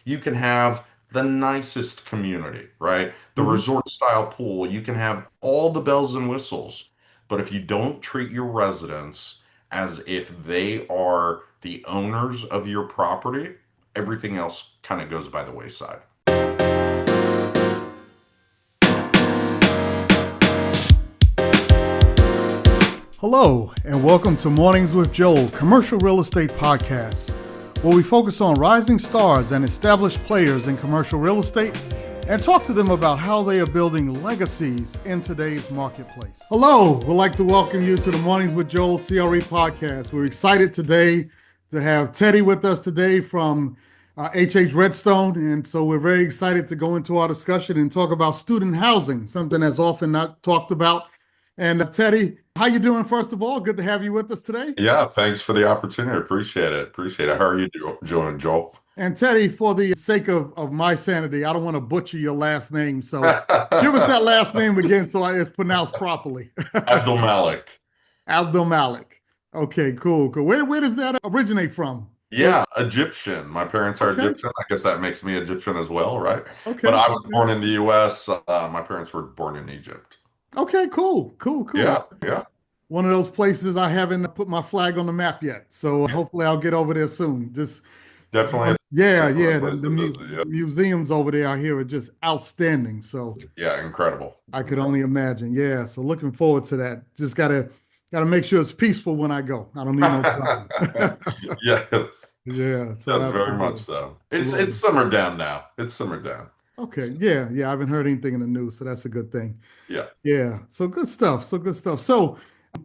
You can have the nicest community, right? The Hmm. resort style pool. You can have all the bells and whistles. But if you don't treat your residents as if they are the owners of your property, everything else kind of goes by the wayside. Hello, and welcome to Mornings with Joel, commercial real estate podcast, where we focus on rising stars and established players in commercial real estate and talk to them about how they are building legacies in today's marketplace. Hello, we'd like to welcome you to the Mornings with Joel CRE Podcast. We're excited today to have Teddy with us today from HH Redstone, and so we're very excited to go into our discussion and talk about student housing, something that's often not talked about. And Teddy, how you doing? First of all, good to have you with us today. Yeah, thanks for the opportunity. Appreciate it. Appreciate it. How are you doing, Joel? And Teddy, for the sake of my sanity, I don't want to butcher your last name, so give us that last name again so it's pronounced properly. Abdelmalek. Abdelmalek. Okay, cool, cool. Where does that originate from? Where? Yeah, Egyptian. My parents are Okay, Egyptian. I guess that makes me Egyptian as well, right? But okay, I was okay, born in the US. My parents were born in Egypt. okay. Cool, cool, cool. Yeah, yeah. One of those places I haven't put my flag on the map yet, so hopefully I'll get over there soon. Just Definitely, yeah, definitely a yeah. place to visit. The museums over there I hear are just outstanding. So Yeah, incredible. I could only Incredible. imagine. Yeah. So looking forward to that. Just gotta make sure it's peaceful when I go. I don't need no crowd. Yes, Yeah. So yes, very much absolutely, so. It's absolutely. simmered down now. It's simmered down. Okay. Yeah. Yeah. I haven't heard anything in the news, so that's a good thing. Yeah. Yeah. So good stuff. So good stuff. So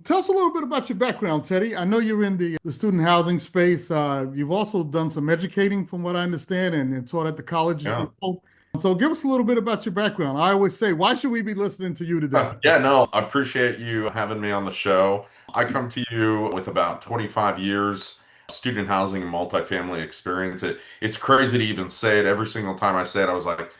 tell us a little bit about your background, Teddy. I know you're in the student housing space. You've also done some educating, from what I understand, and taught at the college Yeah. level. So give us a little bit about your background. I always say, why should we be listening to you today? Yeah, no, I appreciate you having me on the show. I come to you with about 25 years student housing and multifamily experience. It's crazy to even say it. Every single time I say it, I was like,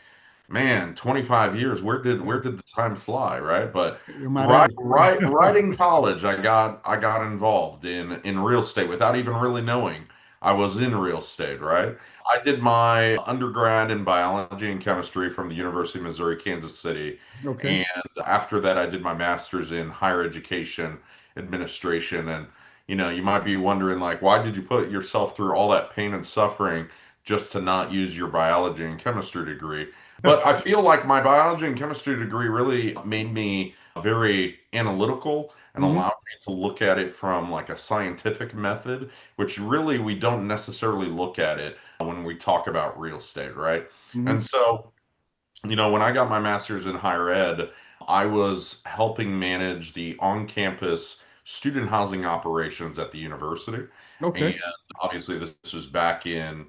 man, 25 years, where did the time fly, right? But You might ask. right in college, I got involved in real estate without even really knowing I was in real estate, right? I did my undergrad in biology and chemistry from the University of Missouri, Kansas City. Okay. And after that, I did my master's in higher education administration. And, you might be wondering, like, why did you put yourself through all that pain and suffering just to not use your biology and chemistry degree? But I feel like my biology and chemistry degree really made me very analytical and Hmm. allowed me to look at it from like a scientific method, which really we don't necessarily look at it when we talk about real estate, right? Hmm. And so, when I got my master's in higher ed, I was helping manage the on-campus student housing operations at the university. And Okay. obviously this was back in,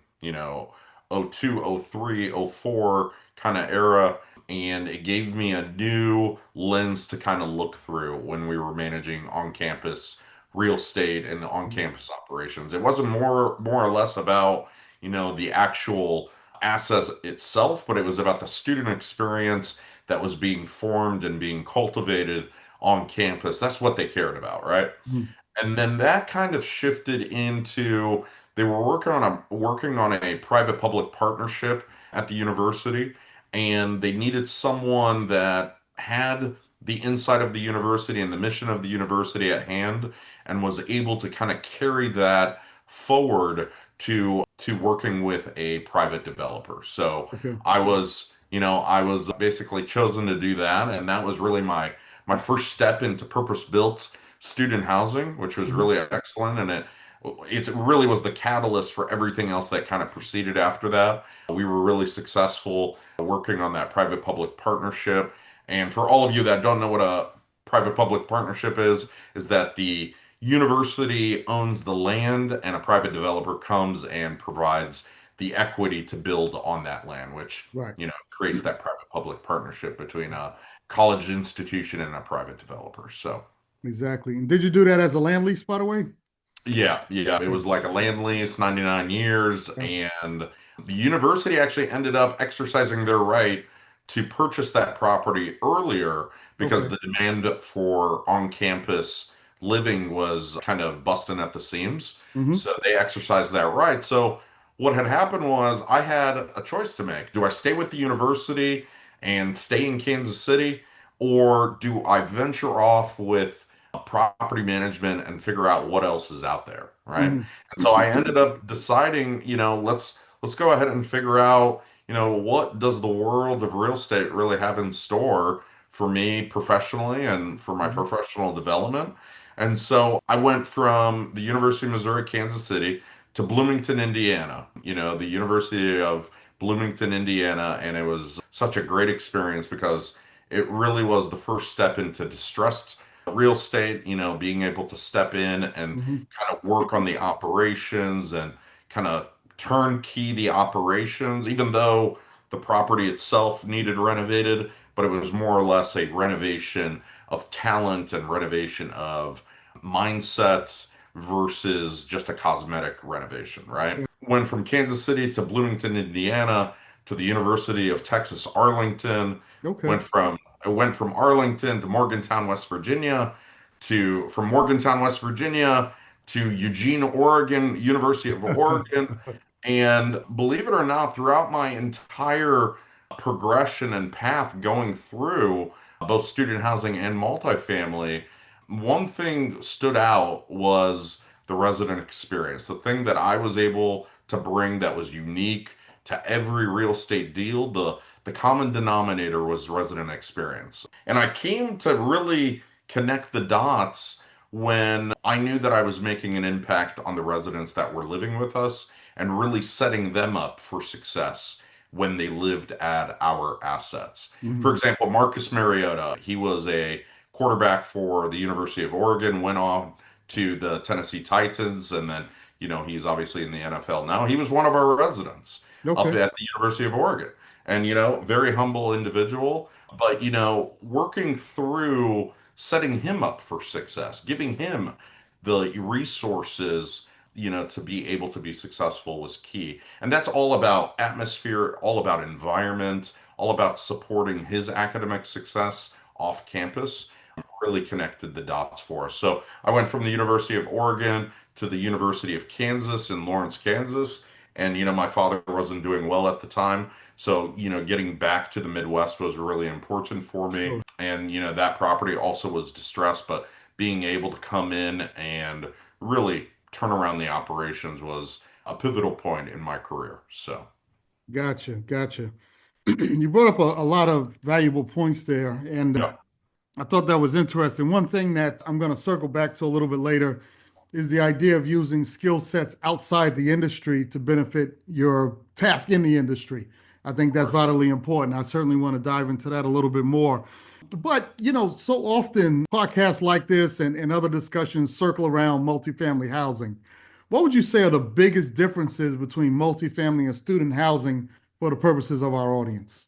'02, '03, '04 kind of era. And it gave me a new lens to kind of look through when we were managing on-campus real estate and on-campus operations. It wasn't more or less about, the actual asset itself, but it was about the student experience that was being formed and being cultivated on campus. That's what they cared about, right? Mhm. And then that kind of shifted into they were working on a private public partnership at the university, and they needed someone that had the insight of the university and the mission of the university at hand and was able to kind of carry that forward to working with a private developer. So Okay. I was basically chosen to do that, and that was really my first step into purpose-built student housing, which was Mhm. really excellent. And it really was the catalyst for everything else that kind of proceeded after that. We were really successful working on that private public partnership. And for all of you that don't know what a private public partnership is that the university owns the land and a private developer comes and provides the equity to build on that land, which, Right. creates that private public partnership between a college institution and a private developer. So, Exactly. And did you do that as a land lease, by the way? yeah, yeah, it was like a land lease, 99 years, Yeah. and the university actually ended up exercising their right to purchase that property earlier because Okay. the demand for on-campus living was kind of busting at the seams. Hmm. So they exercised that right. So what had happened was I had a choice to make. Do I stay with the university and stay in Kansas City, or do I venture off with property management and figure out what else is out there, right? Hmm. And so I ended up deciding, let's go ahead and figure out, what does the world of real estate really have in store for me professionally and for my Hmm. professional development. And so I went from the University of Missouri, Kansas City to Bloomington, Indiana, the University of Bloomington, Indiana. And it was such a great experience because it really was the first step into distressed real estate, being able to step in and Hmm. kind of work on the operations and kind of turnkey the operations, even though the property itself needed renovated, but it was more or less a renovation of talent and renovation of mindsets versus just a cosmetic renovation, right? Yeah. Went from Kansas City to Bloomington, Indiana to the University of Texas Arlington. Okay. Went from I went from Arlington to Morgantown, West Virginia, to from Morgantown, West Virginia to Eugene, Oregon, University of Oregon. And believe it or not, throughout my entire progression and path going through both student housing and multifamily, one thing stood out was the resident experience. The thing that I was able to bring that was unique to every real estate deal, the common denominator was resident experience. And I came to really connect the dots when I knew that I was making an impact on the residents that were living with us and really setting them up for success when they lived at our assets. For Hmm. example, Marcus Mariota, he was a quarterback for the University of Oregon, went on to the Tennessee Titans, and then, he's obviously in the NFL now. He was one of our residents up Okay. at the University of Oregon. And, very humble individual, but, working through setting him up for success, giving him the resources to be able to be successful was key. And that's all about atmosphere, all about environment, all about supporting his academic success off campus. Really connected the dots for us. So I went from the University of Oregon to the University of Kansas in Lawrence, Kansas. And, my father wasn't doing well at the time. So, getting back to the Midwest was really important for me. Sure. And, that property also was distressed, but being able to come in and really turn around the operations was a pivotal point in my career. So, Gotcha. Gotcha. You brought up a lot of valuable points there, and yeah, I thought that was interesting. One thing that I'm going to circle back to a little bit later is the idea of using skill sets outside the industry to benefit your task in the industry. I think of that's course. vitally important. I certainly want to dive into that a little bit more. But, so often podcasts like this and other discussions circle around multifamily housing. What would you say are the biggest differences between multifamily and student housing for the purposes of our audience?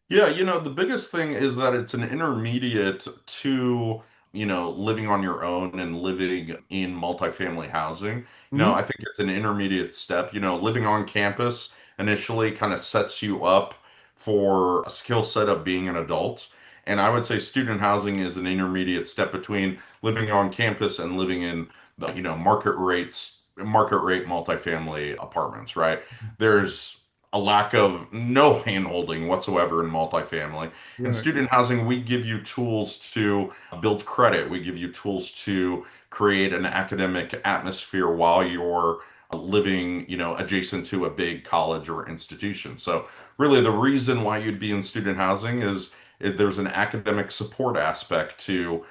Yeah, the biggest thing is that it's an intermediate to, living on your own and living in multifamily housing. Hmm. I think it's an intermediate step. Living on campus initially kind of sets you up for a skill set of being an adult. And I would say student housing is an intermediate step between living on campus and living in the, market rate multifamily apartments, right? There's a lack of no handholding whatsoever in multifamily. In Right. student housing, we give you tools to build credit. We give you tools to create an academic atmosphere while you're living, adjacent to a big college or institution. So really the reason why you'd be in student housing is there's an academic support aspect to,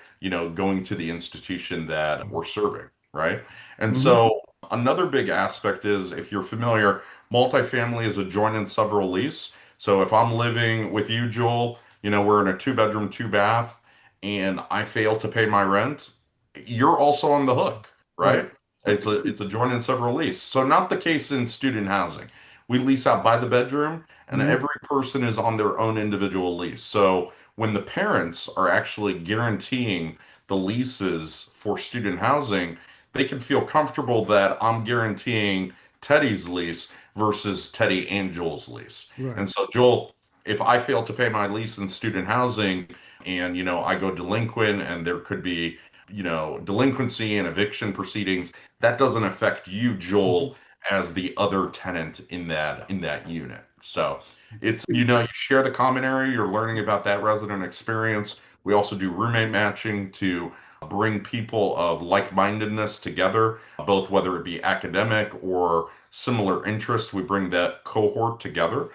going to the institution that we're serving, right? And Hmm. so another big aspect is if you're familiar, multifamily is a joint and several lease. So if I'm living with you, Joel, we're in a two-bedroom, two bath, and I fail to pay my rent, you're also on the hook, Right. right? It's a joint and several lease. So not the case in student housing. We lease out by the bedroom, and Hmm. every person is on their own individual lease. So when the parents are actually guaranteeing the leases for student housing, they can feel comfortable that I'm guaranteeing Teddy's lease versus Teddy and Joel's lease. Right. And so, Joel, if I fail to pay my lease in student housing and, I go delinquent and there could be, delinquency and eviction proceedings, that doesn't affect you, Mhm. Joel, as the other tenant in that unit. So it's, you share the common area, you're learning about that resident experience. We also do roommate matching to bring people of like-mindedness together, both whether it be academic or similar interest, we bring that cohort together.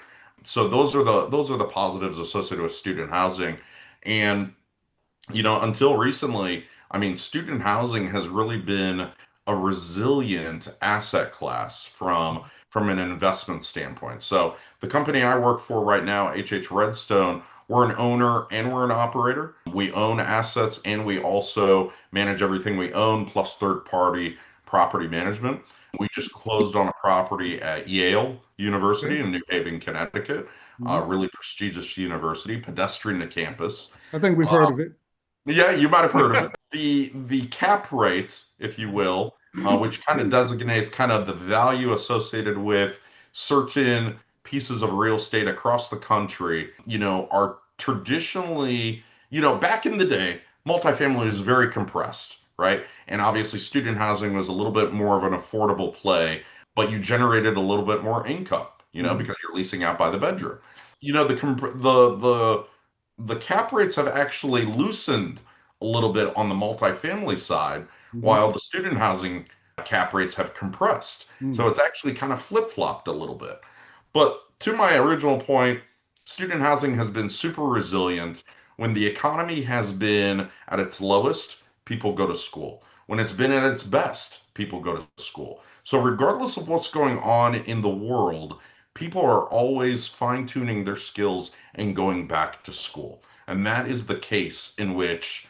So those are the positives associated with student housing. And until recently, I mean, student housing has really been a resilient asset class from an investment standpoint. So the company I work for right now, HH Redstone, we're an owner and we're an operator. We own assets and we also manage everything we own plus third party property management. We just closed on a property at Yale University Okay. in New Haven, Connecticut, a Mhm. really prestigious university, pedestrian to campus. I think we've heard Uh, of it. yeah, you might have heard of it. The cap rate, if you will, which kind of designates kind of the value associated with certain pieces of real estate across the country, are traditionally, back in the day, multifamily was very compressed, right? And obviously student housing was a little bit more of an affordable play, but you generated a little bit more income, Mhm. because you're leasing out by the bedroom. The cap rates have actually loosened a little bit on the multifamily side, Mhm. while the student housing cap rates have compressed. So Mhm. it's actually kind of flip-flopped a little bit. But to my original point, student housing has been super resilient. When the economy has been at its lowest, people go to school. When it's been at its best, people go to school. So regardless of what's going on in the world, people are always fine-tuning their skills and going back to school. And that is the case in which,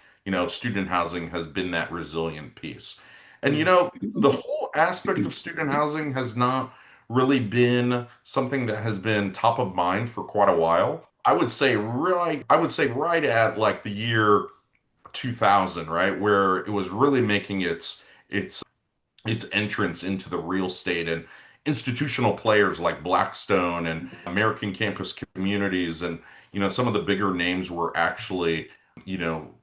student housing has been that resilient piece. And, Yeah. the whole aspect of student housing has not really been something that has been top of mind for quite a while. I would say right at like the year 2000, right, where it was really making its entrance into the real estate, and institutional players like Blackstone and American Campus Communities and some of the bigger names were actually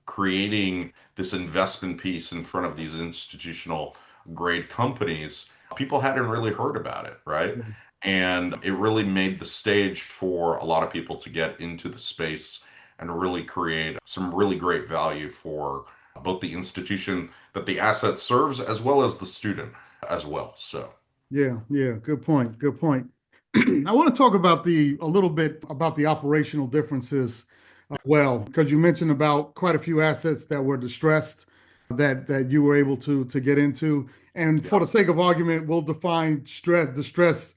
creating this investment piece in front of these institutional grade companies. People hadn't really heard about it, right? And it really made the stage for a lot of people to get into the space and really create some really great value for both the institution that the asset serves as well as the student as well. So, Yeah, yeah, good point. Good point. I want to talk about the a little bit about the operational differences well, because you mentioned about quite a few assets that were distressed that you were able to get into. And yeah. for the sake of argument, we'll define distress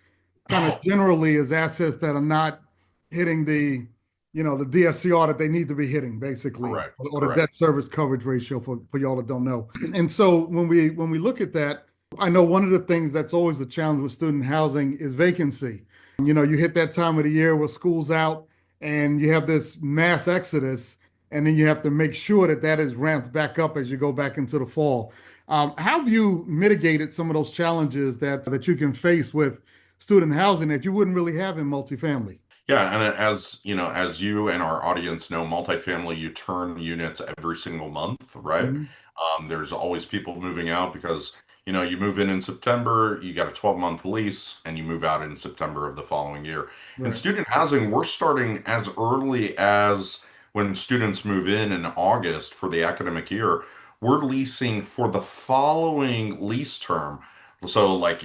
kind of generally as assets that are not hitting the DSCR that they need to be hitting, basically, Correct. or the Correct. debt service coverage ratio for y'all that don't know. And so when we look at that, I know one of the things that's always a challenge with student housing is vacancy. You hit that time of the year where school's out and you have this mass exodus, and then you have to make sure that that is ramped back up as you go back into the fall. How have you mitigated some of those challenges that you can face with student housing that you wouldn't really have in multifamily? Yeah, and as you and our audience know, multifamily, you turn units every single month, right? Mhm. There's always people moving out because, you move in September, you got a 12-month lease, and you move out in September of the following year. In Right. student housing, we're starting as early as when students move in August for the academic year. We're leasing for the following lease term. So, like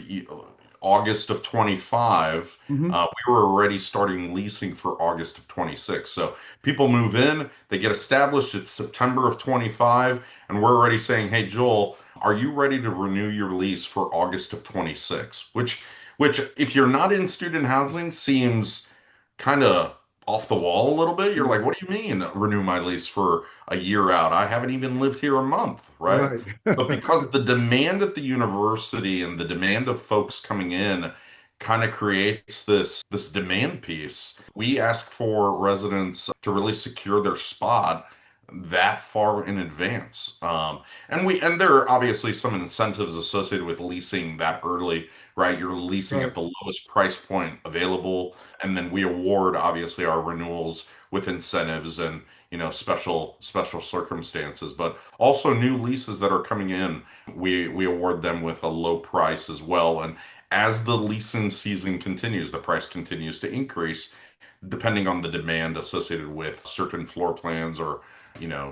August of 25, Hmm. we were already starting leasing for August of 26. So people move in, they get established. It's September of 25, and we're already saying, "Hey, Joel, are you ready to renew your lease for August of 26?" Which, if you're not in student housing, seems kind of off the wall a little bit. You're like, "What do you mean renew my lease for a year out? I haven't even lived here a month, right?" Right. But because the demand at the university and the demand of folks coming in kind of creates this demand piece. We ask for residents to really secure their spot that far in advance. And there are obviously some incentives associated with leasing that early, right? You're leasing Right. at the lowest price point available, and then we award obviously our renewals with incentives and special circumstances, but also new leases that are coming in, we award them with a low price as well. As the leasing season continues, the price continues to increase depending on the demand associated with certain floor plans or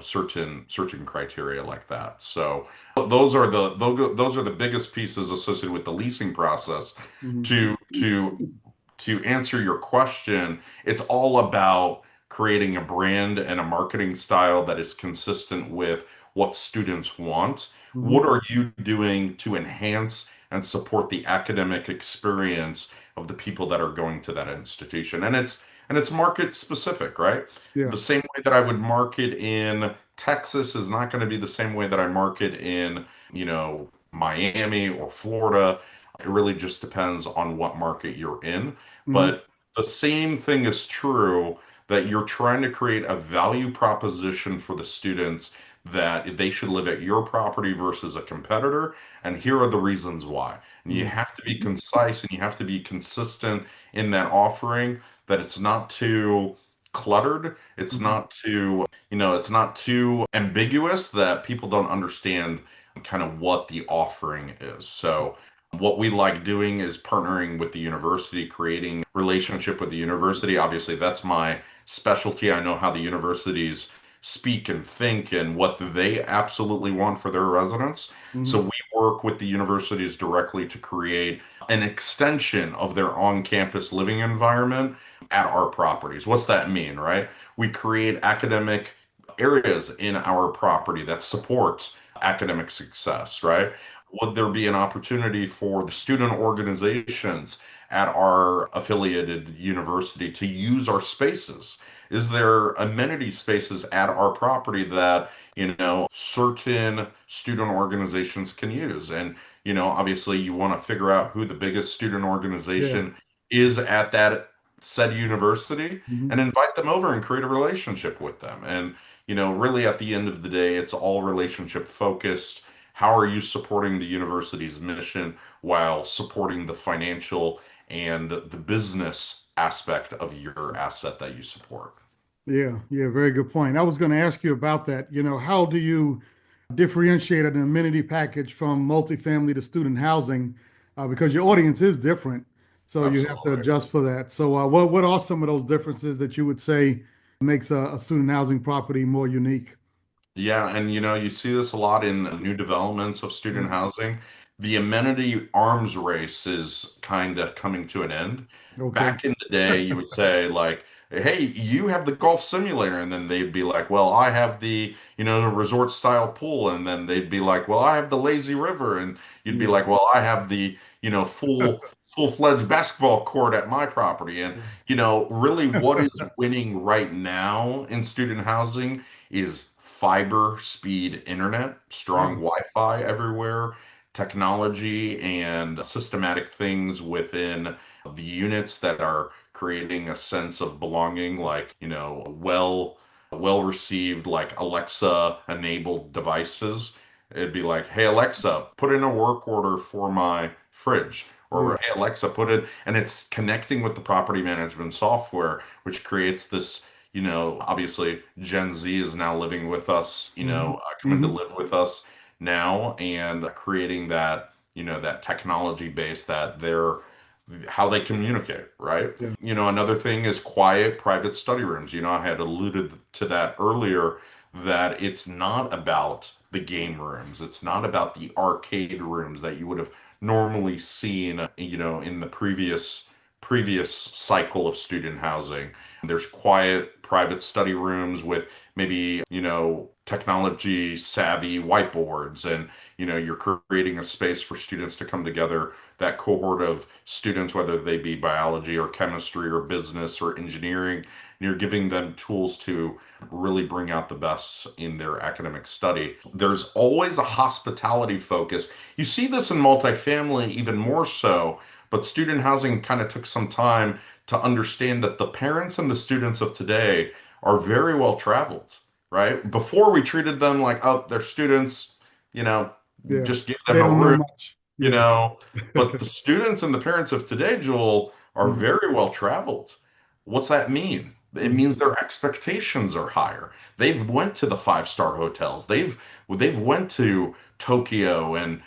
certain criteria like that. So those are the biggest pieces associated with the leasing process. Mhm. To answer your question, it's all about creating a brand and a marketing style that is consistent with what students want. Mhm. What are you doing to enhance and support the academic experience of the people that are going to that institution? And it's market specific, right? Yeah. The same way that I would market in Texas is not going to be the same way that I market in, Miami or Florida. It really just depends on what market you're in. Mhm. But the same thing is true that you're trying to create a value proposition for the students that they should live at your property versus a competitor. And here are the reasons why. And you Mhm. have to be concise and you have to be consistent in that offering, that it's not too cluttered. Mhm. It's not too ambiguous that people don't understand kind of what the offering is. So what we like doing is partnering with the university, creating relationship with the university. Obviously, that's my specialty. I know how the universities speak and think and what they absolutely want for their residents. So Mhm. we work with the universities directly to create an extension of their on-campus living environment at our properties. What's that mean, right? We create academic areas in our property that support academic success, right? Would there be an opportunity for the student organizations at our affiliated university to use our spaces? Is there amenity spaces at our property that, certain student organizations can use? And, obviously you want to figure out who the biggest student Yeah. organization is at that said university Mhm. and invite them over and create a relationship with them. And, really at the end of the day, it's all relationship focused. How are you supporting the university's mission while supporting the financial and the business aspect of your asset that you support? Yeah. Yeah. Very good point. I was going to ask you about that. How do you differentiate an amenity package from multifamily to student housing? Because your audience is different, so you have to Absolutely. adjust for that. So, what are some of those differences that you would say makes a student housing property more unique? Yeah, and you see this a lot in new developments of student Mhm. housing. The amenity arms race is kind of coming to an end. Okay. Back in the day, you would say like, "Hey, you have the golf simulator," and then they'd be like, "Well, I have the resort style pool," and then they'd be like, "Well, I have the lazy river," and you'd be Yeah. like, "Well, I have the full-fledged basketball court at my property." And really, what is winning right now in student housing is fiber speed internet, Yeah. strong Wi-Fi everywhere, technology and systematic things within the units that are creating a sense of belonging, like, well received, like Alexa enabled devices. It'd be like, hey Alexa, put in a work order for my fridge. Yeah. Or hey Alexa, put it, and it's connecting with the property management software, which creates this, obviously Gen Z is now living with us, Hmm. coming to Hmm. live with us now and creating that, that technology base that they're how they communicate, right? Yeah. Another thing is quiet private study rooms. I had alluded to that earlier, that it's not about the game rooms. It's not about the arcade rooms that you would have normally seen, in the previous cycle of student housing. There's quiet private study rooms with maybe, technology savvy whiteboards, and, you're creating a space for students to come together, that cohort of students, whether they be biology or chemistry or business or engineering, and you're giving them tools to really bring out the best in their academic study. There's always a hospitality focus. You see this in multifamily even more so, but student housing kind of took some time to understand that the parents and the students of today are very well traveled, right? Before we treated them like, oh, they're students, you know, Yeah. just give them They a don't know room, much. you Yeah. know. But the students and the parents of today, Joel, are Mhm. very well traveled. What's that mean? It means their expectations are higher. They've went to the five-star hotels. They've went to Tokyo and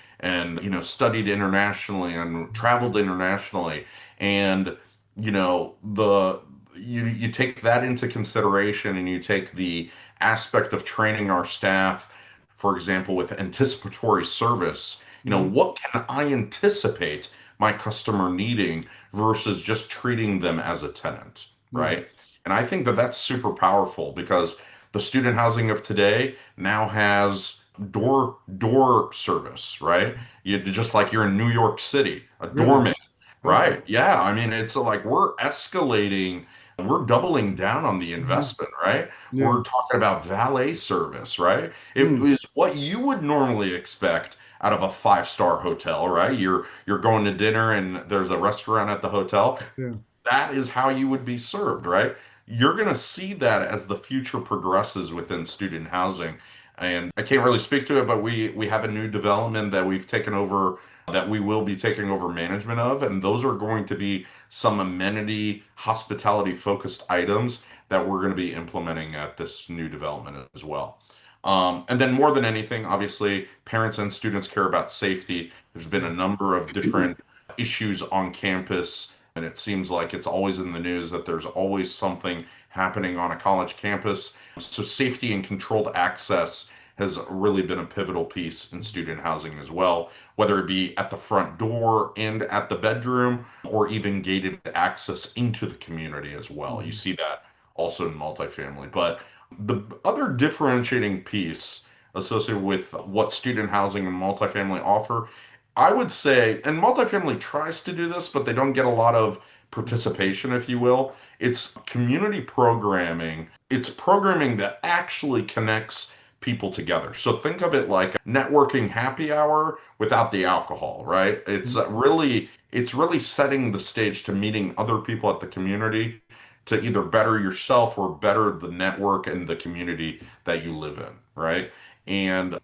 studied internationally and traveled internationally. And the you take that into consideration, and you take the aspect of training our staff, for example, with anticipatory service. Hmm. What can I anticipate my customer needing versus just treating them as a tenant, Yeah. right? And I think that that's super powerful because the student housing of today now has door service, right? You just like you're in New York City, a Really? doorman, Okay. right? Yeah, I mean it's like we're escalating, we're doubling down on the Hmm. investment, right? Yeah. We're talking about valet service, right? It Mm. is what you would normally expect out of a five-star hotel, right? You're going to dinner and there's a restaurant at the hotel. Yeah. That is how you would be served, right? You're going to see that as the future progresses within student housing. And I can't really speak to it, but we have a new development that we've taken over, that we will be taking over management of, and those are going to be some amenity, hospitality focused items that we're going to be implementing at this new development as well. And then more than anything, obviously, parents and students care about safety. There's been a number of different issues on campus, and it seems like it's always in the news that there's always something happening on a college campus. So safety and controlled access has really been a pivotal piece in student housing as well, whether it be at the front door and at the bedroom, or even gated access into the community as well. You Mhm. see that also in multifamily. But the other differentiating piece associated with what student housing and multifamily offer, I would say, and multifamily tries to do this, but they don't get a lot of participation, if you will. It's community programming. It's programming that actually connects people together. So think of it like a networking happy hour without the alcohol, right? It's really setting the stage to meeting other people at the community to either better yourself or better the network and the community that you live in, right? And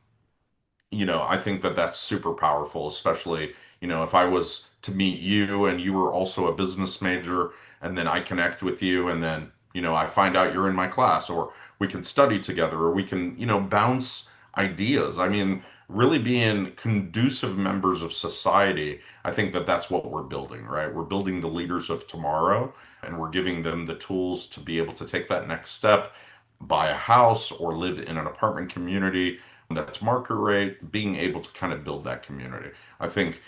I think that that's super powerful, especially, if I was to meet you and you were also a business major, and then I connect with you, and then, I find out you're in my class, or we can study together, or we can, bounce ideas. I mean, really being conducive members of society, I think that that's what we're building, right? We're building the leaders of tomorrow, and we're giving them the tools to be able to take that next step, buy a house or live in an apartment community that's market rate, being able to kind of build that community. I think,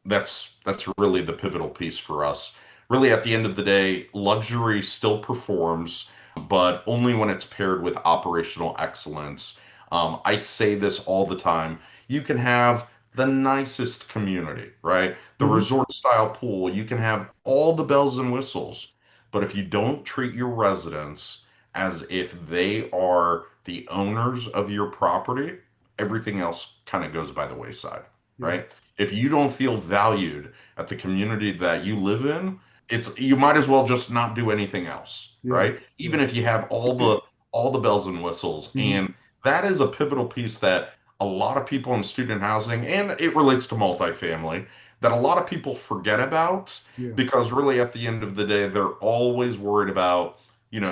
that's really the pivotal piece for us. Really, at the end of the day, luxury still performs, but only when it's paired with operational excellence. I say this all the time. You can have the nicest community, right? The Hmm. resort style pool, you can have all the bells and whistles. But if you don't treat your residents as if they are the owners of your property, everything else kind of goes by the wayside, Yeah. right? If you don't feel valued at the community that you live in, it's you might as well just not do anything else, Yeah. right? Yeah. Even if you have all the bells and whistles. Hmm. And that is a pivotal piece that a lot of people in student housing, and it relates to multifamily, that a lot of people forget about, Yeah. because really at the end of the day, they're always worried about,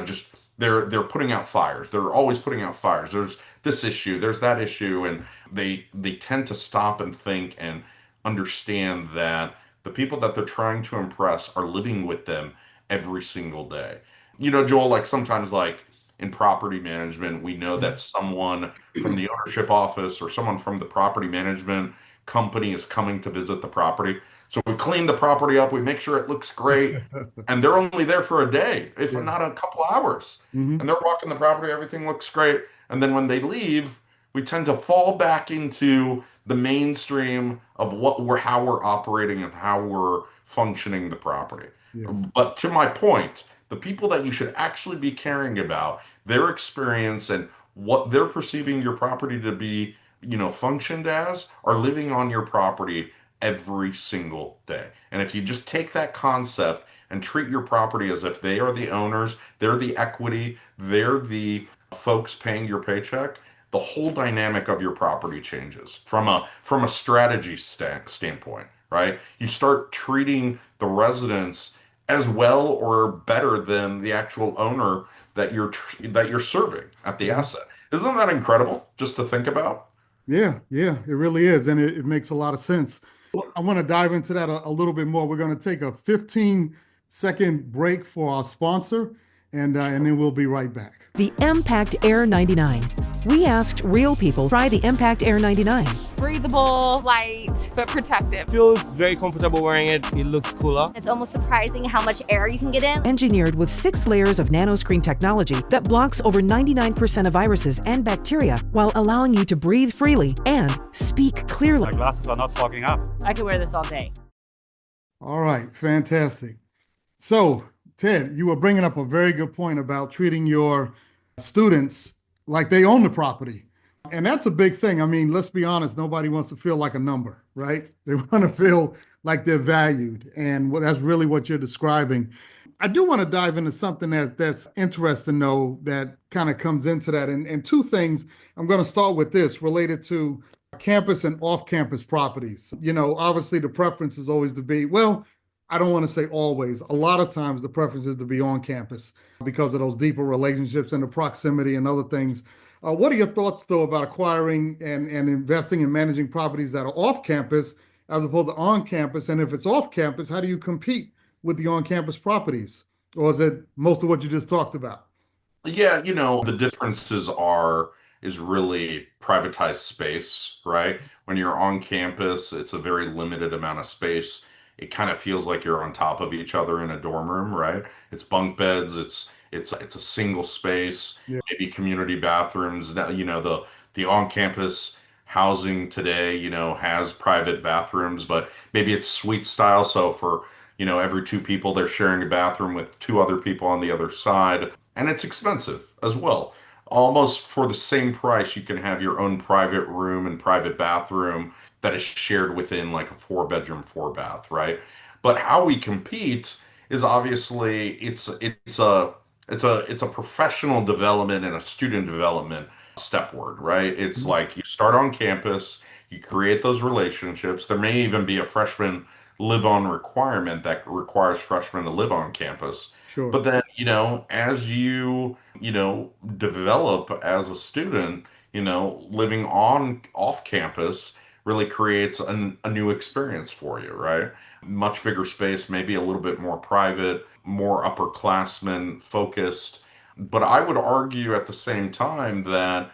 just they're putting out fires. They're always putting out fires. There's this issue, there's that issue, and they tend to stop and think and understand that the people that they're trying to impress are living with them every single day. Joel, like sometimes like in property management, we know that someone from the ownership office or someone from the property management company is coming to visit the property. So we clean the property up, we make sure it looks great, and they're only there for a day, if Yeah. not a couple hours. Hmm. And they're walking the property, everything looks great. And then when they leave, we tend to fall back into the mainstream of how we're operating and how we're functioning the property. Yeah. But to my point, the people that you should actually be caring about, their experience and what they're perceiving your property to be, functioned as, are living on your property every single day. And if you just take that concept and treat your property as if they are the owners, they're the equity, they're the folks paying your paycheck, the whole dynamic of your property changes from a strategy standpoint, right? You start treating the residents as well or better than the actual owner that you're serving at the Mhm. asset. Isn't that incredible just to think about? Yeah, yeah, it really is. And it makes a lot of sense. Well, I want to dive into that a little bit more. We're going to take a 15-second break for our sponsor, and then we'll be right back. The Impact Air 99. We asked real people try the Impact Air 99. Breathable, light, but protective. Feels very comfortable wearing it. It looks cooler. It's almost surprising how much air you can get in. Engineered with 6 layers of nanoscreen technology that blocks over 99% of viruses and bacteria while allowing you to breathe freely and speak clearly. My glasses are not fogging up. I could wear this all day. All right, fantastic. So, Ted, you were bringing up a very good point about treating your students like they own the property. And that's a big thing. I mean, let's be honest, nobody wants to feel like a number, right? They want to feel like they're valued. And that's really what you're describing. I do want to dive into something that's interesting, though, that kind of comes into that. And two things. I'm going to start with this related to campus and off-campus properties. Obviously the preference is always to be, well, I don't want to say always. A lot of times the preference is to be on campus because of those deeper relationships and the proximity and other things. What are your thoughts, though, about acquiring and investing and managing properties that are off campus as opposed to on campus? And if it's off campus, how do you compete with the on campus properties? Or is it most of what you just talked about? Yeah, the differences is really privatized space, right? When you're on campus, it's a very limited amount of space. It kind of feels like you're on top of each other in a dorm room, right? It's bunk beds, it's a single space, Yeah. maybe community bathrooms. Now, the on-campus housing today, has private bathrooms, but maybe it's suite style. So for, every two people, they're sharing a bathroom with two other people on the other side. And it's expensive as well. Almost for the same price, you can have your own private room and private bathroom that is shared within like a four-bedroom, four bath, right? But how we compete is obviously it's a professional development and a student development stepward, right? It's Mhm. like you start on campus, you create those relationships. There may even be a freshman live on requirement that requires freshmen to live on campus. Sure. But then, as you develop as a student, living on off campus really creates a new experience for you, right? Much bigger space, maybe a little bit more private, more upperclassmen focused. But I would argue at the same time that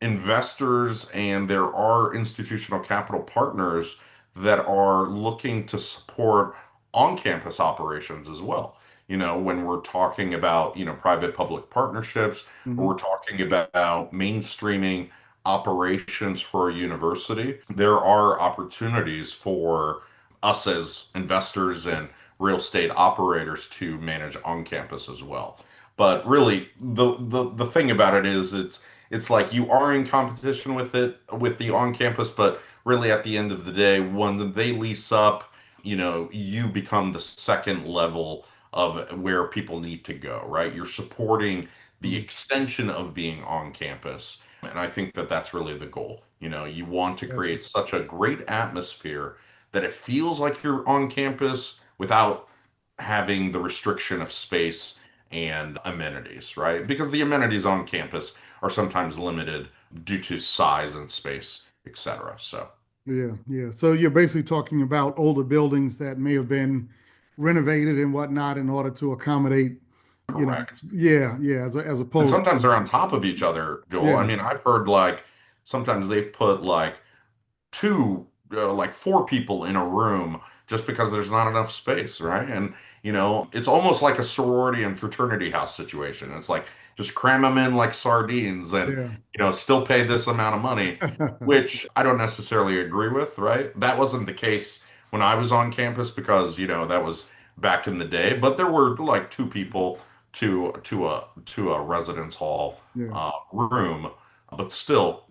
investors and there are institutional capital partners that are looking to support on-campus operations as well. When we're talking about, private-public partnerships, or Mhm. we're talking about mainstreaming operations for a university, there are opportunities for us as investors and real estate operators to manage on campus as well. But really, the thing about it is it's like you are in competition with the on campus, but really at the end of the day, when they lease up, you become the second level of where people need to go, right? You're supporting the Mhm. extension of being on campus. And I think that that's really the goal. You want to Gotcha. create such a great atmosphere that it feels like you're on campus without having the restriction of space and amenities, right? Because the amenities on campus are sometimes limited due to size and space, etc. So, Yeah, yeah. So you're basically talking about older buildings that may have been renovated and whatnot in order to accommodate, you know, correct. yeah, yeah, as And opposed sometimes to, they're on top of each other, Joel. I yeah. mean, I've heard like sometimes they've put like two, like four people in a room just because there's not enough space, right? And, it's almost like a sorority and fraternity house situation. It's like just cram them in like sardines and, Yeah. still pay this amount of money, which I don't necessarily agree with, right? That wasn't the case when I was on campus because, that was back in the day, but there were like two people to a residence hall Yeah. room, but still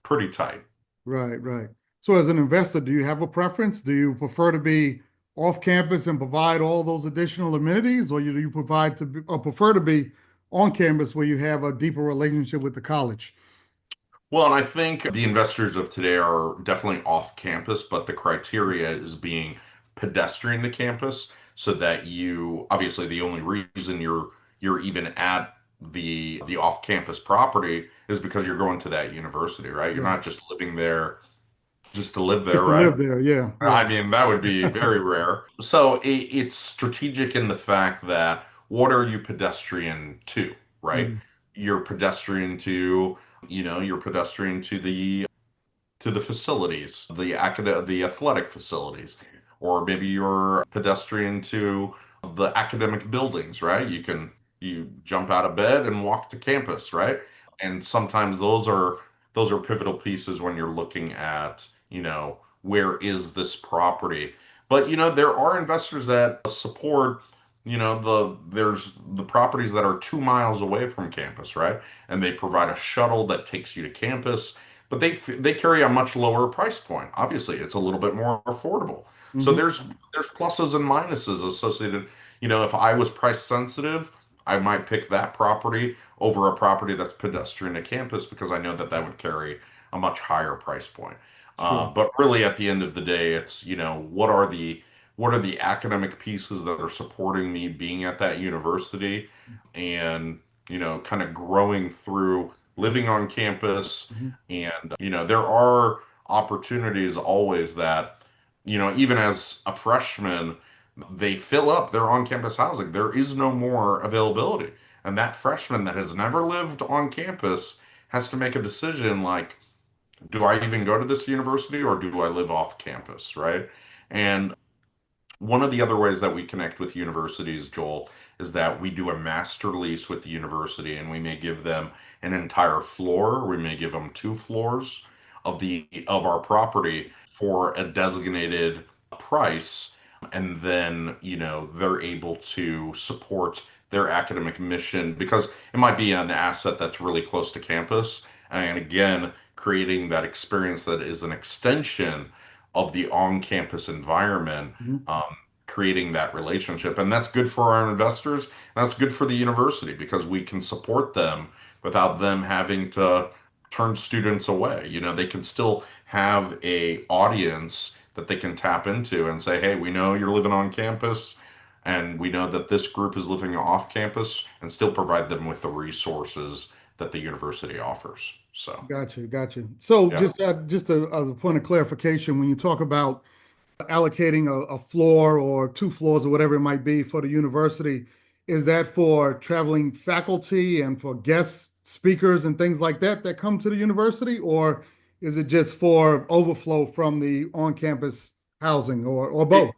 pretty tight. Right, right. So as an investor, do you have a preference? Do you prefer to be off campus and provide all those additional amenities, or do you provide to be, or prefer to be on campus where you have a deeper relationship with the college? Well, and I think the investors of today are definitely off campus, but the criteria is being pedestrian to campus. so that you obviously the only reason you're even at the off-campus property is because you're going to that university, right? You're Right. not just living there just to live there, Just to right? live there. Yeah. Yeah. I mean, that would be very rare. So it's strategic in the fact that what are you pedestrian to, right? Mhm. You're pedestrian to, you're pedestrian to the facilities, the athletic facilities, or maybe you're pedestrian to the academic buildings, right? You jump out of bed and walk to campus, right? And sometimes those are pivotal pieces when you're looking at, where is this property? But there are investors that support, there's the properties that are 2 miles away from campus, right? And they provide a shuttle that takes you to campus, but they carry a much lower price point. Obviously, it's a little bit more affordable. So Hmm. there's pluses and minuses associated. If I was price sensitive, I might pick that property over a property that's pedestrian to campus because I know that that would carry a much higher price point. Sure. But really, at the end of the day, it's what are the academic pieces that are supporting me being at that university, and kind of growing through living on campus. Hmm. And there are opportunities always that even as a freshman, they fill up their on-campus housing. There is no more availability, and that freshman that has never lived on campus has to make a decision like, do I even go to this university or do I live off campus, right? And one of the other ways that we connect with universities, Joel, is that we do a master lease with the university, and we may give them an entire floor. We may give them 2 floors of our property for a designated price, and then they're able to support their academic mission because it might be an asset that's really close to campus, and again, creating that experience that is an extension of the on-campus environment, Hmm. creating that relationship. And that's good for our investors. That's good for the university because we can support them without them having to turn students away. They can still have a audience that they can tap into and say, hey, we know you're living on campus, and we know that this group is living off campus, and still provide them with the resources that the university offers. So, Gotcha. Gotcha. So yeah. as a point of clarification, when you talk about allocating a floor or 2 floors or whatever it might be for the university, is that for traveling faculty and for guest speakers and things like that that come to the university, or is it just for overflow from the on-campus housing, or both?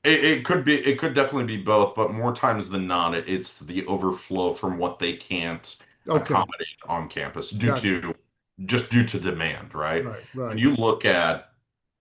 It, it could definitely be both, but more times than not, it's the overflow from what they can't Okay. accommodate on campus Gotcha. due to demand, right? Right. When Right. you look at,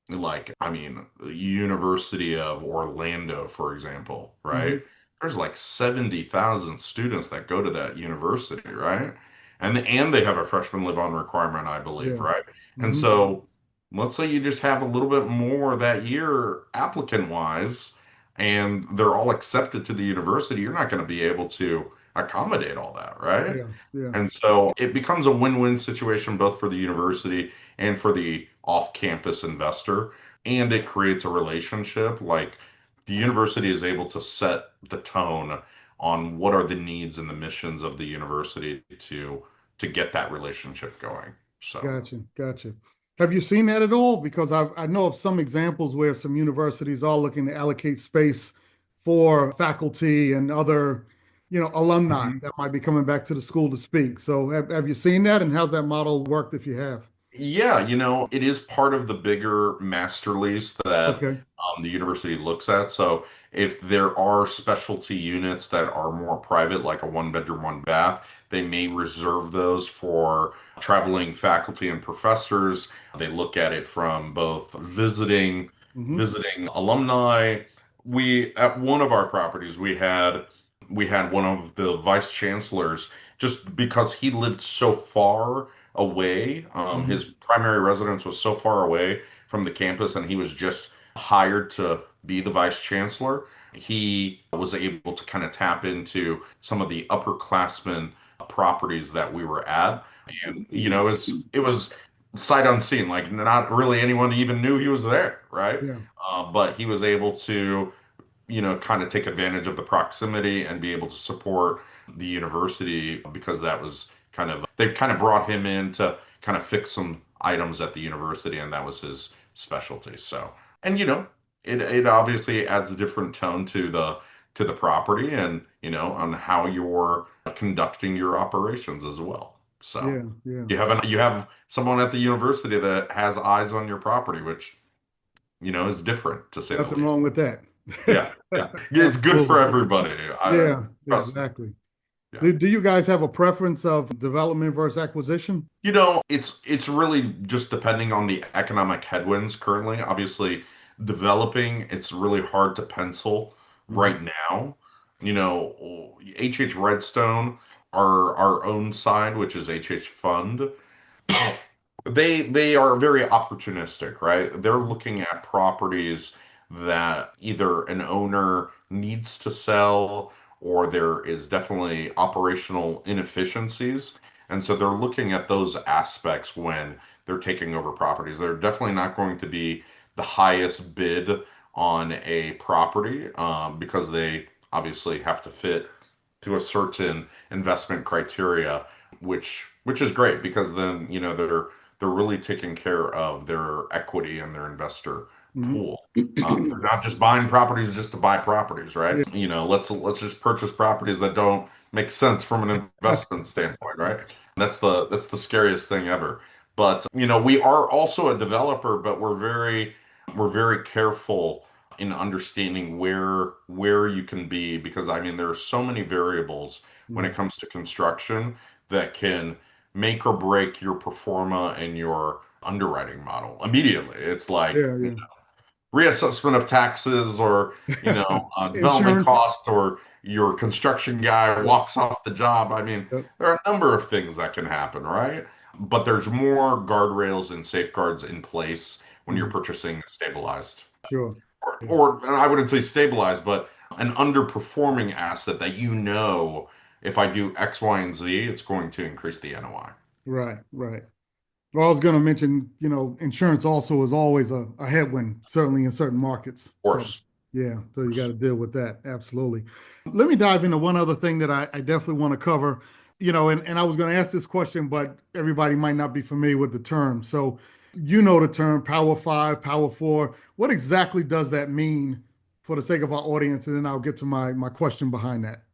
like, I mean, University of Orlando, for example, Hmm. right? There's like 70,000 students that go to that university, right? And they have a freshman live on requirement, I believe, Yeah. right? And Hmm. so let's say you just have a little bit more that year applicant wise, and they're all accepted to the university, you're not going to be able to accommodate all that, right? Yeah. Yeah. And so it becomes a win-win situation both for the university and for the off-campus investor. And it creates a relationship. Like, the university is able to set the tone on what are the needs and the missions of the university to get that relationship going. So. Gotcha, gotcha. Have you seen that at all? Because I know of some examples where some universities are looking to allocate space for faculty and other, alumni Mhm. that might be coming back to the school to speak. So have you seen that, and how's that model worked if you have? Yeah, it is part of the bigger master lease that Okay. the university looks at. So if there are specialty units that are more private, like a one bedroom, one bath, they may reserve those for traveling faculty and professors. They look at it from both Hmm. visiting alumni. We at one of our properties, we had one of the vice chancellors, just because he lived so far away. His Hmm. primary residence was so far away from the campus, and he was just hired to be the vice chancellor. He was able to kind of tap into some of the upperclassmen properties that we were at, and it was sight unseen. Like, not really anyone even knew he was there, right? Yeah. But he was able to kind of take advantage of the proximity and be able to support the university because that was they kind of brought him in to kind of fix some items at the university, and that was his specialty. So, and it obviously adds a different tone to the property and on how you're conducting your operations as well. So Yeah, yeah. you have someone at the university that has eyes on your property, which is different to say the Nothing least. wrong with that. Yeah, yeah. It's good for Absolutely. everybody. Yeah, Trust me. exactly. Yeah. Do you guys have a preference of development versus acquisition? It's really just depending on the economic headwinds currently. Obviously, developing, it's really hard to pencil Mhm. right now. H Redstone, our own side, which is H Fund, they are very opportunistic, right? They're looking at properties that either an owner needs to sell or there is definitely operational inefficiencies. And so they're looking at those aspects when they're taking over properties. They're definitely not going to be the highest bid on a property because they obviously have to fit to a certain investment criteria, which is great because then they're really taking care of their equity and their investor Mhm. pool. They're not just buying properties just to buy properties, right? Yeah. Let's just purchase properties that don't make sense from an investment standpoint, right? That's the scariest thing ever. But we are also a developer, but we're very careful in understanding where you can be because I mean there are so many variables when it Mhm. comes to construction that can make or break your performa and your underwriting model immediately. It's like Yeah, yeah. reassessment of taxes or development Insurance. cost or your construction guy Yep, walks off the job. I mean, yep. there are a number of things that can happen, right? But there's more guardrails and safeguards in place when you're Mhm. purchasing a stabilized Sure. Yeah. or I wouldn't say stabilized, but an underperforming asset that if I do X, Y, and Z, it's going to increase the NOI. Of Right, right. Well, I was going to mention, insurance also is always a headwind, certainly in certain markets. So, course. yeah, so Of you got course. to deal with that. Absolutely. Let me dive into one other thing that I definitely want to cover, and I was going to ask this question, but everybody might not be familiar with the term. So, you know the term Power Five, Power Four. What exactly does that mean for the sake of our audience? And then I'll get to my question behind that.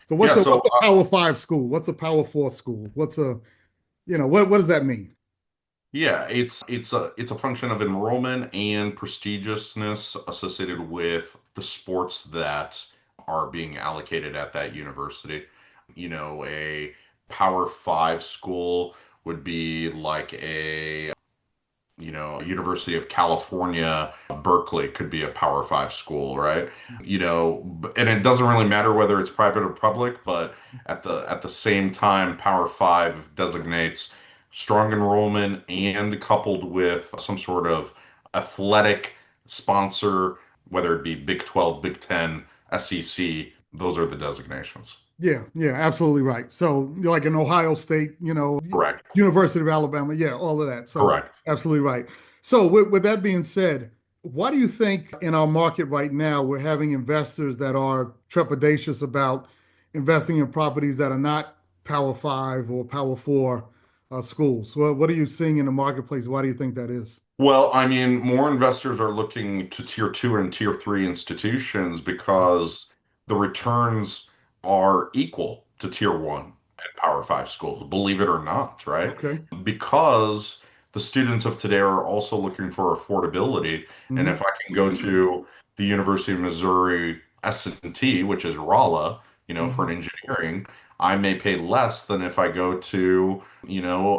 So, what's Yeah, a so what's a Power Five school? What's a Power Four school? What does that mean? yeah, it's a function of enrollment and prestigiousness associated with the sports that are being allocated at that university. A Power Five school would be like a University of California, Berkeley could be a Power Five school, right? And it doesn't really matter whether it's private or public, but at the same time, Power Five designates strong enrollment and coupled with some sort of athletic sponsor, whether it be Big 12, Big 10, SEC, those are the designations. Yeah, yeah, absolutely right. So, like in Ohio State, Correct. University of Alabama, yeah, all of that. So, Correct. absolutely right. So, with that being said, why do you think in our market right now we're having investors that are trepidatious about investing in properties that are not Power Five or Power Four schools? Well, what are you seeing in the marketplace? Why do you think that is? Well, I mean, more investors are looking to tier two and tier three institutions because the returns are equal to tier one and Power Five schools, believe it or not, right? Okay. Because the students of today are also looking for affordability. And Hmm. if I can go to the University of Missouri S&T, which is Rolla, for Hmm. an engineering, I may pay less than if I go to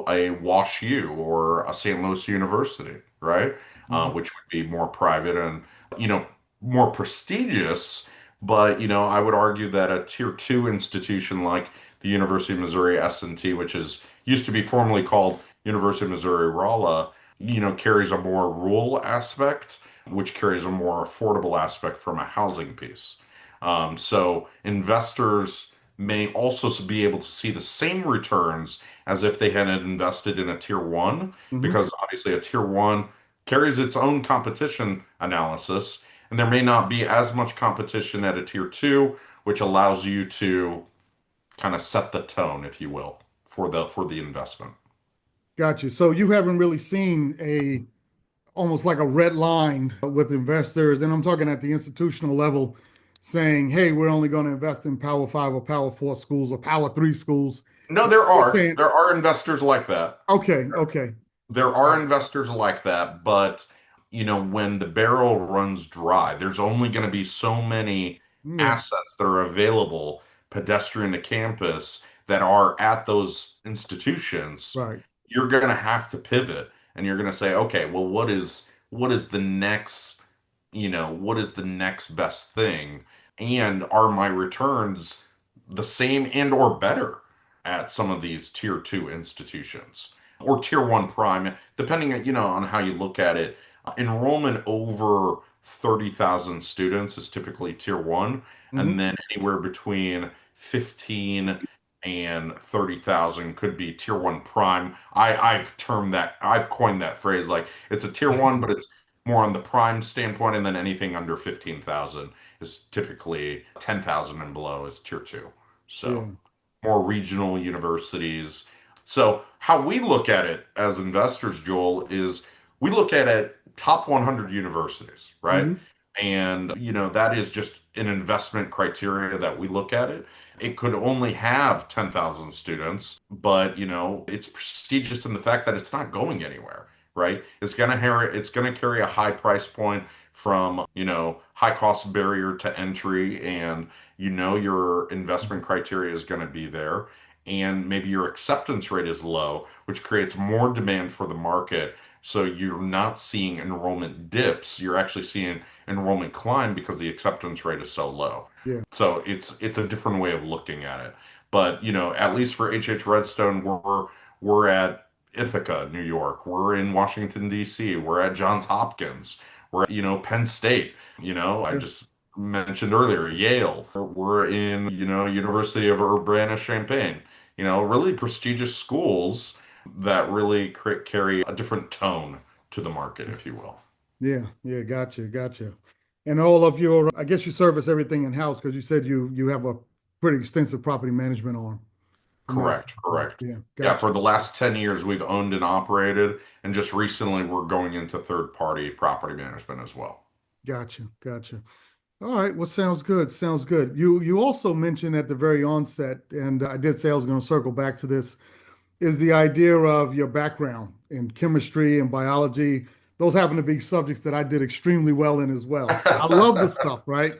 a Wash U or a St. Louis University, right? Hmm. Which would be more private and, you know, more prestigious. But, I would argue that a tier two institution like the University of Missouri S&T, which is used to be formerly called University of Missouri Rolla, carries a more rural aspect, which carries a more affordable aspect from a housing piece. So investors may also be able to see the same returns as if they had invested in a tier one, Hmm. because obviously a tier one carries its own competition analysis. and there may not be as much competition at a tier two, which allows you to kind of set the tone, if you will, for the investment. Got you. So you haven't really seen a almost like a red line with investors, and I'm talking at the institutional level, saying, "Hey, we're only going to invest in Power Five or Power Four schools or Power Three schools." No, They're saying, there are investors like that. "Okay, okay, There all are right, investors like that, but when the barrel runs dry, there's only going to be so many yeah, assets that are available pedestrian to campus that are at those institutions. right, You're going to have to pivot and you're going to say, okay, well, what is the next, what is the next best thing? And are my returns the same and or better at some of these tier two institutions? Or tier one prime, depending on, on how you look at it. Enrollment over 30,000 students is typically tier one, and hmm then anywhere between 15 and 30,000 could be tier one prime. I've coined that phrase like it's a tier one, but it's more on the prime standpoint, and then anything under 15,000 is typically 10,000 and below is tier two. yeah, So more regional universities. So how we look at it as investors, Joel, is we look at it top 100 universities, right? hmm And that is just an investment criteria that we look at it. It could only have 10,000 students, but it's prestigious in the fact that it's not going anywhere, right? It's going to carry a high price point from, high cost barrier to entry, and your investment criteria is going to be there, and maybe your acceptance rate is low, which creates more demand for the market. So you're not seeing enrollment dips. You're actually seeing enrollment climb because the acceptance rate is so low. yeah, So it's a different way of looking at it. But at least for H.H. Redstone, we're at Ithaca, New York. We're in Washington, D.C. We're at Johns Hopkins. We're at, Penn State. I yeah, just mentioned earlier, Yale. We're in, University of Urbana-Champaign. Really prestigious schools that really carry a different tone to the market, if you will. yeah, yeah. Gotcha, gotcha. And all of your, I guess you service everything in house because you said you have a pretty extensive property management arm. From that Correct, standpoint. correct. Yeah, Yeah, gotcha, for the last 10 years, we've owned and operated, and just recently we're going into third-party property management as well. gotcha, gotcha. All right, well, sounds good. Sounds good. You also mentioned at the very onset, and I did say I was going to circle back to this, is the idea of your background in chemistry and biology. Those happen to be subjects that I did extremely well in as well. So I love the stuff, right?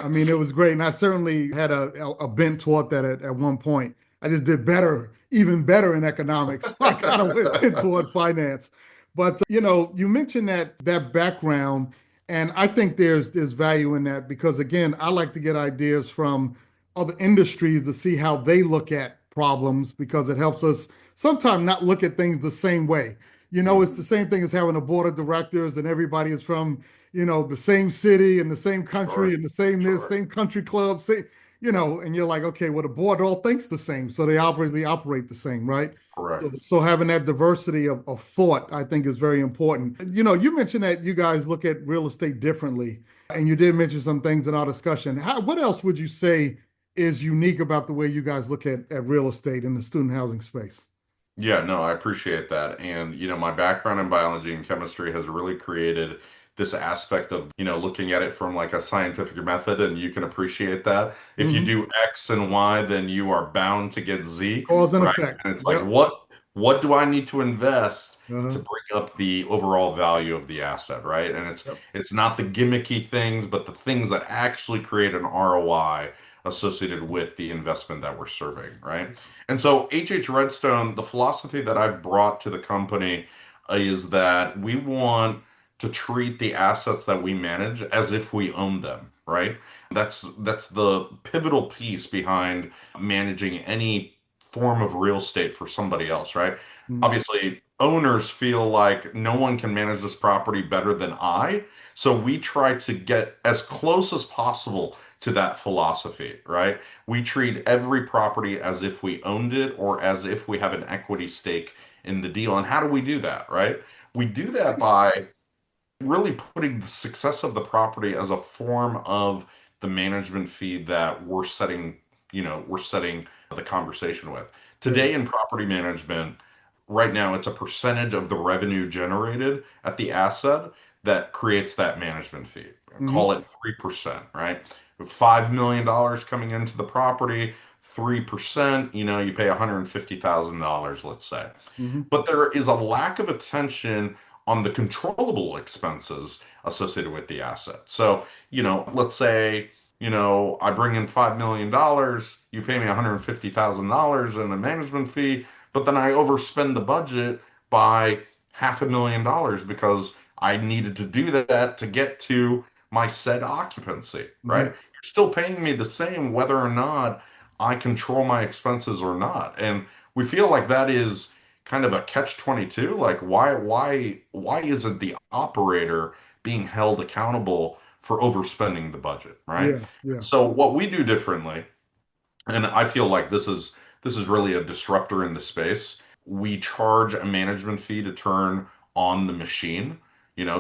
I mean, it was great. And I certainly had a bent toward that at one point. I just did better, even better in economics. So I kind of went in toward finance. But you mentioned that background, and I think there's value in that because again, I like to get ideas from other industries to see how they look at problems because it helps us sometimes not look at things the same way. It's the same thing as having a board of directors and everybody is from, the same city and the same country Sure, and the same this, sure. same country club, and you're like, okay, well, the board all thinks the same. So they obviously operate the same, right? Correct. So having that diversity of thought, I think is very important. You mentioned that you guys look at real estate differently, and you did mention some things in our discussion. What else would you say is unique about the way you guys look at real estate in the student housing space? Yeah, no, I appreciate that. And, my background in biology and chemistry has really created this aspect of, looking at it from like a scientific method, and you can appreciate that. If you hmm do X and Y, then you are bound to get Z, Cause and right? effect. And it's like, Yep. what do I need to invest to Uh-huh. bring up the overall value of the asset, right? And it's Yep. it's not the gimmicky things, but the things that actually create an ROI associated with the investment that we're serving, right? And so H.H. Redstone, the philosophy that I've brought to the company is that we want to treat the assets that we manage as if we own them, right? That's the pivotal piece behind managing any form of real estate for somebody else, right? Mhm. Obviously, owners feel like no one can manage this property better than I, so we try to get as close as possible to that philosophy, right? We treat every property as if we owned it or as if we have an equity stake in the deal. And how do we do that, right? We do that by really putting the success of the property as a form of the management fee that we're setting the conversation with. Today in property management, right now it's a percentage of the revenue generated at the asset that creates that management fee. Mm-hmm. Call it 3%, right? $5 million coming into the property, 3%, you pay $150,000, let's say. Mm-hmm. But there is a lack of attention on the controllable expenses associated with the asset. So, let's say, I bring in $5 million, you pay me $150,000 in a management fee, but then I overspend the budget by $500,000 because I needed to do that to get to my said occupancy, right? Mm-hmm. You're still paying me the same whether or not I control my expenses or not. And we feel like that is kind of a catch-22. Like why isn't the operator being held accountable for overspending the budget, right? Yeah, yeah. So what we do differently, and I feel like this is really a disruptor in the space. We charge a management fee to turn on the machine,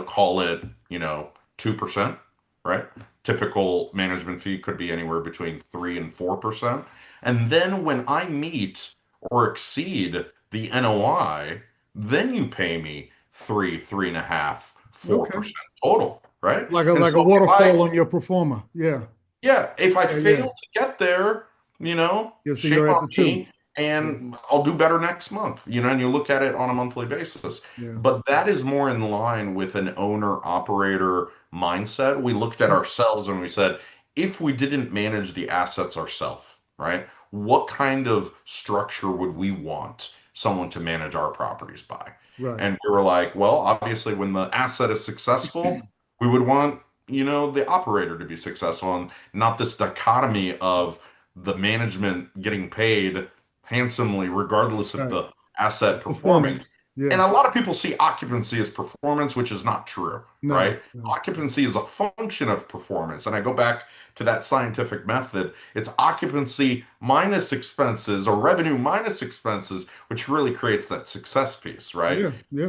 call it, 2%, right? Typical management fee could be anywhere between 3 and 4%. And then when I meet or exceed the NOI, then you pay me 3.5, 4% total, right? Like And a so if waterfall on your performer. Yeah. if I Yeah, yeah. fail to get there, Yeah, so shame you're at on the 2. me, and I'll do better next month, and you look at it on a monthly basis. Yeah. But that is more in line with an owner operator mindset. We looked at ourselves and we said, if we didn't manage the assets ourselves, right? What kind of structure would we want someone to manage our properties by? Right. And we were like, well, obviously, when the asset is successful, we would want, the operator to be successful, and not this dichotomy of the management getting paid handsomely regardless of Right. the asset performing. Performance. Yeah. And a lot of people see occupancy as performance, which is not true, No, right? no. Occupancy is a function of performance. And I go back to that scientific method. It's occupancy minus expenses, or revenue minus expenses, which really creates that success piece, right? Yeah, yeah.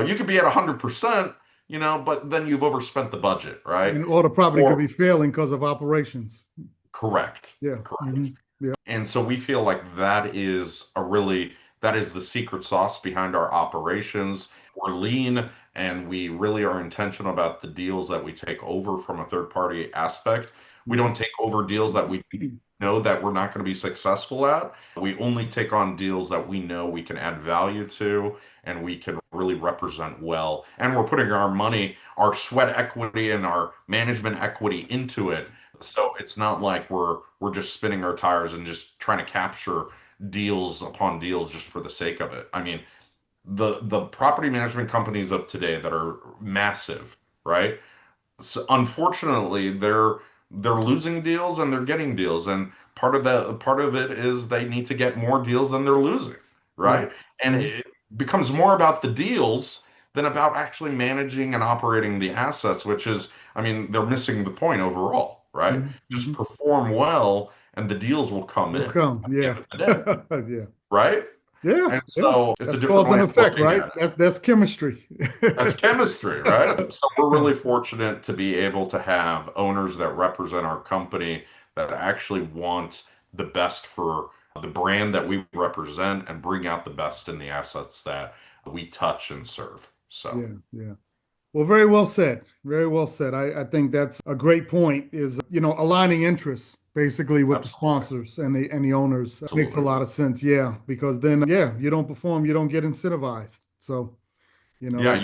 You could be at 100%, but then you've overspent the budget, right? Or the property Or could be failing because of operations. correct. Yeah. Correct. Mhm. Yeah. And so we feel like that is the secret sauce behind our operations. We're lean and we really are intentional about the deals that we take over from a third party aspect. We don't take over deals that we know that we're not going to be successful at. We only take on deals that we know we can add value to and we can really represent well. And we're putting our money, our sweat equity and our management equity into it. So it's not like we're just spinning our tires and just trying to capture deals upon deals just for the sake of it. I mean, the property management companies of today that are massive, right? So unfortunately, they're losing deals and they're getting deals, and part of it is they need to get more deals than they're losing, right? And it becomes more about the deals than about actually managing and operating the assets, which is, I mean, they're missing the point overall, right? Just perform well and the deals will come in Come. at the Yeah. end of the day, Yeah. right? Yeah. And so it's That's a different cause and way of effect, looking right? at it. That's chemistry. That's chemistry, right? So we're really fortunate to be able to have owners that represent our company that actually want the best for the brand that we represent and bring out the best in the assets that we touch and serve. So Yeah. Well, very well said. Very well said. I think that's a great point, is, aligning interests basically with the absolutely, sponsors and the owners. Makes a absolutely. lot of sense. Yeah. Because then, you don't perform, you don't get incentivized. So, Yeah,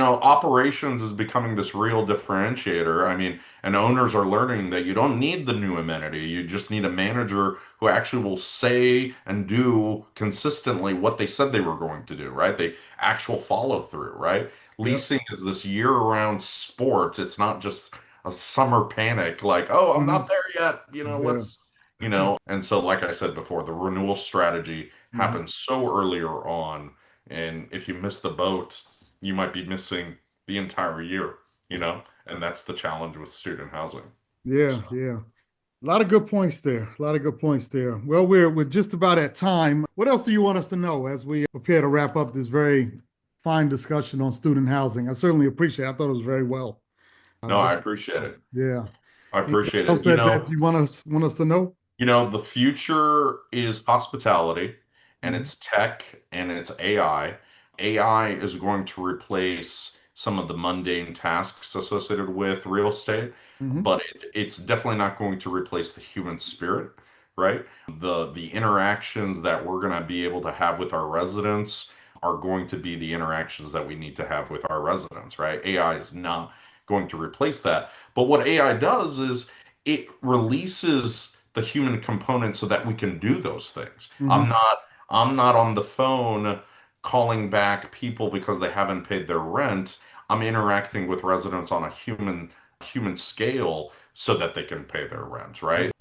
operations is becoming this real differentiator. I mean, and owners are learning that you don't need the new amenity. You just need a manager who actually will say and do consistently what they said they were going to do, right? The actual follow through, right? Leasing is this year-round sport. It's not just a summer panic, like, oh, I'm not there yet. And so, like I said before, the renewal strategy happens so earlier on. And if you miss the boat, you might be missing the entire year, and that's the challenge with student housing. Yeah. A lot of good points there. A lot of good points there. Well, we're just about at time. What else do you want us to know as we prepare to wrap up this very fine discussion on student housing. I certainly appreciate it. I thought it was very well. No, I appreciate it. Yeah. I Anything appreciate else it. that you want us to know? The future is hospitality and Mhm. it's tech and it's AI. AI is going to replace some of the mundane tasks associated with real estate, Mhm. but it's definitely not going to replace the human spirit, right? The interactions that we're going to be able to have with our residents are going to be the interactions that we need to have with our residents, right? AI is not going to replace that. But what AI does is it releases the human component so that we can do those things. Mhm. I'm not on the phone calling back people because they haven't paid their rent. I'm interacting with residents on a human scale so that they can pay their rent, right?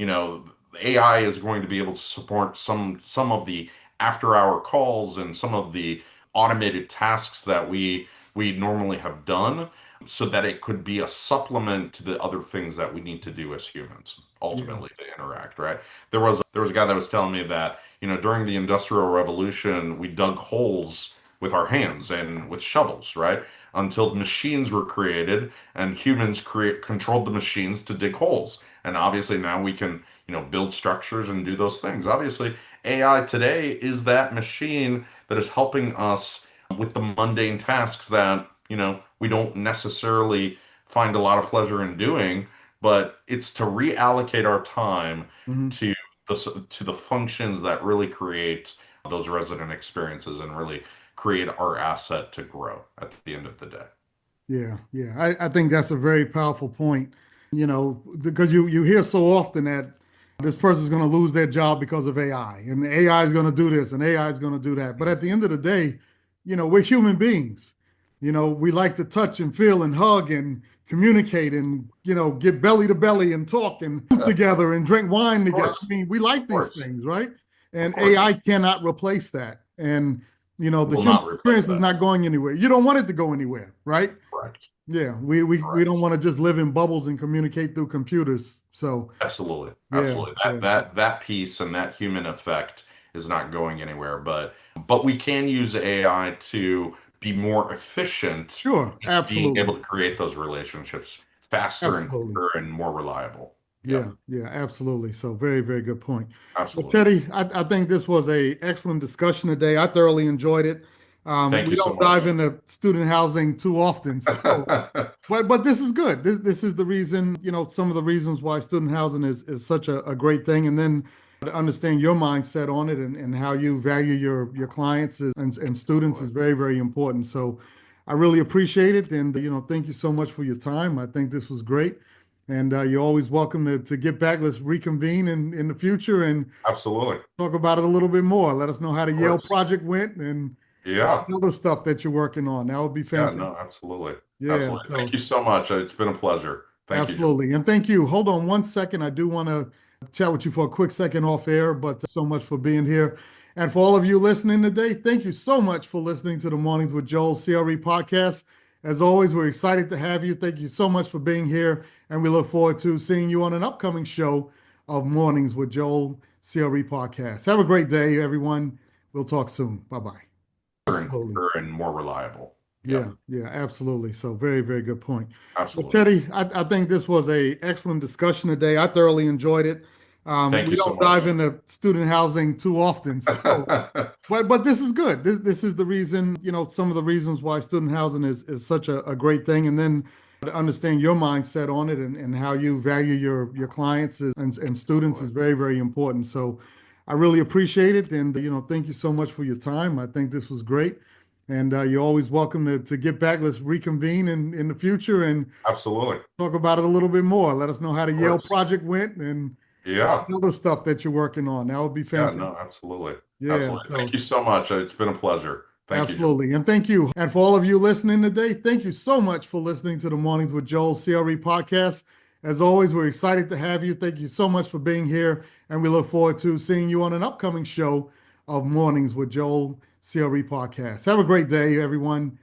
AI is going to be able to support some of the after hour calls and some of the automated tasks that we normally have done so that it could be a supplement to the other things that we need to do as humans Yeah. ultimately to interact, right? There was a guy that was telling me that, during the Industrial Revolution, we dug holes with our hands and with shovels, right? Until machines were created and humans controlled the machines to dig holes. And obviously now we can, build structures and do those things. Obviously, AI today is that machine that is helping us with the mundane tasks that, we don't necessarily find a lot of pleasure in doing, but it's to reallocate our time Mhm. to the functions that really create those resident experiences and really create our asset to grow at the end of the day. Yeah, yeah. I think that's a very powerful point, because you hear so often that this person's going to lose their job because of AI, and AI is going to do this and AI is going to do that. But at the end of the day, we're human beings. We like to touch and feel and hug and communicate and, get belly to belly and talk and eat Of together and drink wine together. I course, mean, we like of these course, things, right? of And course. AI cannot replace that. And the Will human not replace experience is that. not going anywhere. You don't want it to go anywhere, right? Correct. Yeah, we don't Correct. want to just live in bubbles and communicate through computers. So Absolutely. yeah, Absolutely. yeah, That piece and that human effect is not going anywhere, but we can use AI to be more efficient sure, in being able absolutely, to create those relationships faster and absolutely. quicker and more reliable. Yeah, Yeah, yeah, absolutely. So very, very good point. Well, absolutely. Teddy, I think this was a excellent discussion today. I thoroughly enjoyed it. Thank We you so don't dive much. into student housing too often, so but this is good. This is the reason, some of the reasons why student housing is such a great thing, and then to understand your mindset on it and how you value your clients and students is very, very important. So I really appreciate it, and thank you so much for your time. I think this was great. And you're always welcome to get back. Let's reconvene in the future and Absolutely. talk about it a little bit more. Let us know how the Of Yale course. project went and all Yeah. the other stuff that you're working on. That would be Yeah, no, fantastic. absolutely. Yeah, Absolutely. Thank so you so much. It's been a pleasure. Thank you, Joel. absolutely. And thank you. Hold on one second. I do want to chat with you for a quick second off air, but so much for being here. And for all of you listening today, thank you so much for listening to the Mornings with Joel CRE podcast. As always, we're excited to have you. Thank you so much for being here. And we look forward to seeing you on an upcoming show of Mornings with Joel CRE podcast. Have a great day, everyone. We'll talk soon. Bye bye. And Absolutely. quicker and more reliable. Yeah, Yeah, yeah, absolutely. So very, very good point. Well, absolutely. Teddy, I think this was a excellent discussion today. I thoroughly enjoyed it. Thank We you so don't dive much. into student housing too often, so but this is good. This is the reason, some of the reasons why student housing is such a great thing, and then to understand your mindset on it and how you value your clients and students is very, very important. So I really appreciate it, and thank you so much for your time. I think this was great. And you're always welcome to get back. Let's reconvene in the future and Absolutely. talk about it a little bit more. Let us know how the Of Yale course. project went and all Yeah. the other stuff that you're working on. That would be Yeah, no, fantastic. absolutely. Yeah, Absolutely. Thank so you so much. It's been a pleasure. Thank you, Joel. absolutely. And thank you. And for all of you listening today, thank you so much for listening to the Mornings with Joel CRE podcast. As always, we're excited to have you. Thank you so much for being here. And we look forward to seeing you on an upcoming show of Mornings with Joel CRE podcast. Have a great day, everyone.